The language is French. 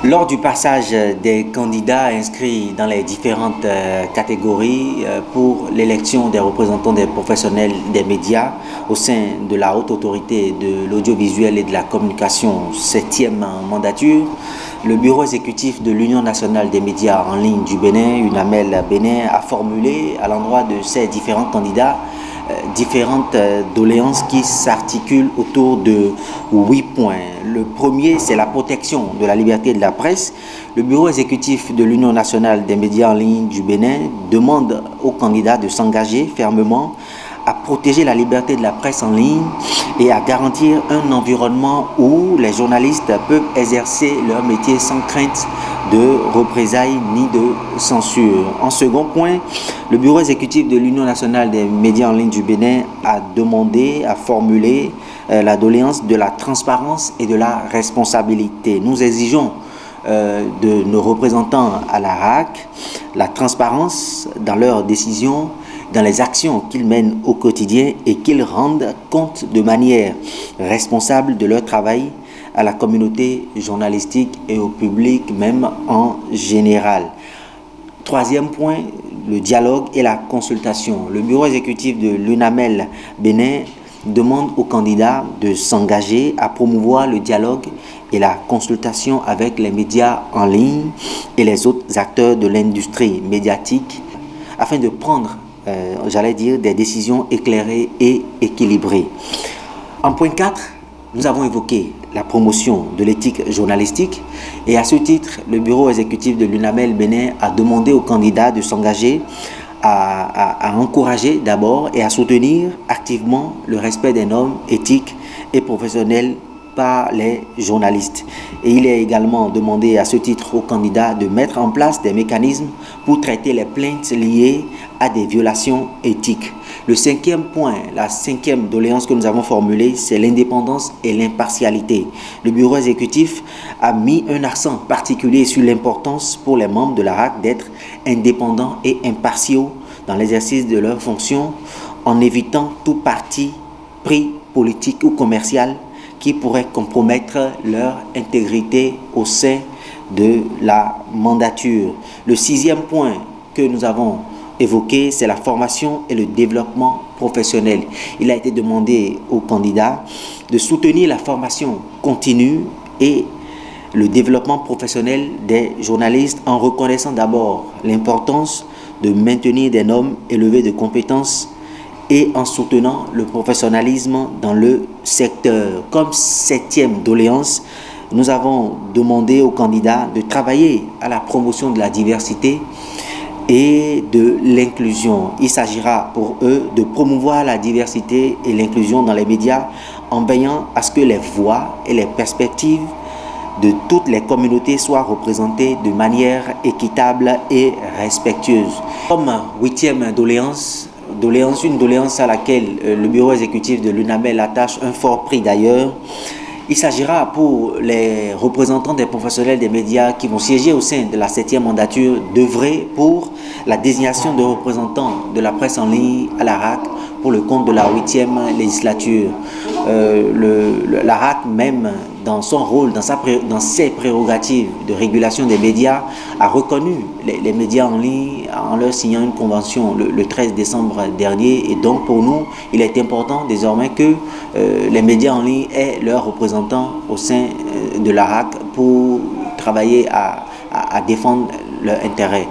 Lors du passage des candidats inscrits dans les différentes catégories pour l'élection des représentants des professionnels des médias au sein de la haute autorité de l'audiovisuel et de la communication, septième mandature, le bureau exécutif de l'Union nationale des médias en ligne du Bénin, UNAMEL Bénin, a formulé à l'endroit de ces différents candidats différentes doléances qui s'articulent autour de 8 points. Le premier, c'est la protection de la liberté de la presse. Le bureau exécutif de l'Union nationale des médias en ligne du Bénin demande aux candidats de s'engager fermement à protéger la liberté de la presse en ligne et à garantir un environnement où les journalistes peuvent exercer leur métier sans crainte de représailles ni de censure. En second point, le bureau exécutif de l'Union nationale des médias en ligne du Bénin a formulé la doléance de la transparence et de la responsabilité. Nous exigeons de nos représentants à la RAC la transparence dans leurs décisions, dans les actions qu'ils mènent au quotidien et qu'ils rendent compte de manière responsable de leur travail à la communauté journalistique et au public même en général. Troisième point, le dialogue et la consultation. Le bureau exécutif de l'UNAMEL Bénin demande aux candidats de s'engager à promouvoir le dialogue et la consultation avec les médias en ligne et les autres acteurs de l'industrie médiatique afin de prendre des décisions éclairées et équilibrées. En point 4, nous avons évoqué la promotion de l'éthique journalistique et à ce titre, le bureau exécutif de l'UNAMEL Bénin a demandé aux candidats de s'engager à encourager d'abord et à soutenir activement le respect des normes éthiques et professionnelles par les journalistes. Et il est également demandé à ce titre aux candidats de mettre en place des mécanismes pour traiter les plaintes liées à des violations éthiques. Le cinquième point, la cinquième doléance que nous avons formulée, c'est l'indépendance et l'impartialité. Le bureau exécutif a mis un accent particulier sur l'importance pour les membres de la RAC d'être indépendants et impartiaux dans l'exercice de leurs fonctions en évitant tout parti pris politique ou commercial qui pourrait compromettre leur intégrité au sein de la mandature. Le sixième point que nous avons évoqué, c'est la formation et le développement professionnel. Il a été demandé aux candidats de soutenir la formation continue et le développement professionnel des journalistes en reconnaissant d'abord l'importance de maintenir des normes élevées de compétences et en soutenant le professionnalisme dans le secteur. Comme septième doléance, nous avons demandé aux candidats de travailler à la promotion de la diversité et de l'inclusion. Il s'agira pour eux de promouvoir la diversité et l'inclusion dans les médias en veillant à ce que les voix et les perspectives de toutes les communautés soient représentées de manière équitable et respectueuse. Comme huitième doléance, une doléance à laquelle le bureau exécutif de l'UNAMEL attache un fort prix d'ailleurs. Il s'agira pour les représentants des professionnels des médias qui vont siéger au sein de la 7e mandature d'œuvrer pour la désignation de représentants de la presse en ligne à la RAC pour le compte de la 8e législature. La RAC même, dans son rôle, dans ses prérogatives de régulation des médias, a reconnu les médias en ligne en leur signant une convention le 13 décembre dernier. Et donc pour nous, il est important désormais que les médias en ligne aient leurs représentants au sein de la RAC pour travailler à défendre leurs intérêts.